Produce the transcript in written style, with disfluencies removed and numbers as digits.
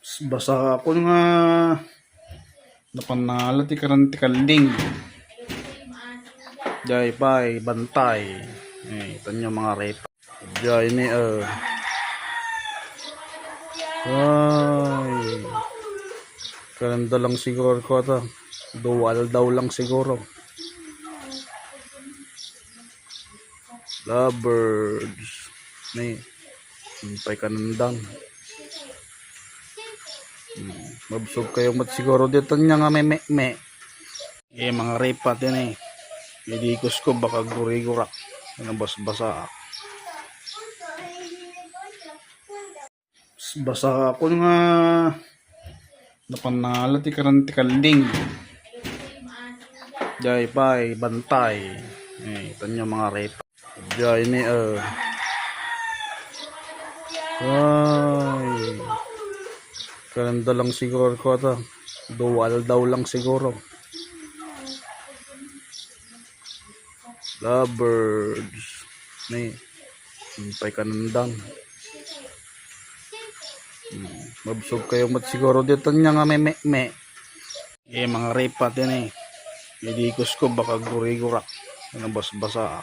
Basa ako nga napanalo ti karan ti kalding. Jay pay bantay. Tanyo mga rep. Jay ni ay. Karanda lang siguro ko ata. Dual daw lang siguro. Lovebirds. Ni. Pay kanandang. Mabsog kayo mat siguro dito niya nga may mga repat yan idikos ko baka gurigurak basa ako nga napanalo ti karan ti kalding. Jay pay bantay. Tanyo mga repat. Jay ni ay. Karanda lang siguro ko ata. Dual daw lang siguro. Lovebirds. Ni. Pay kanandang. Mabsog kayo mat siguro dito niya nga may mga repat yan idikos ko baka gurigurak basa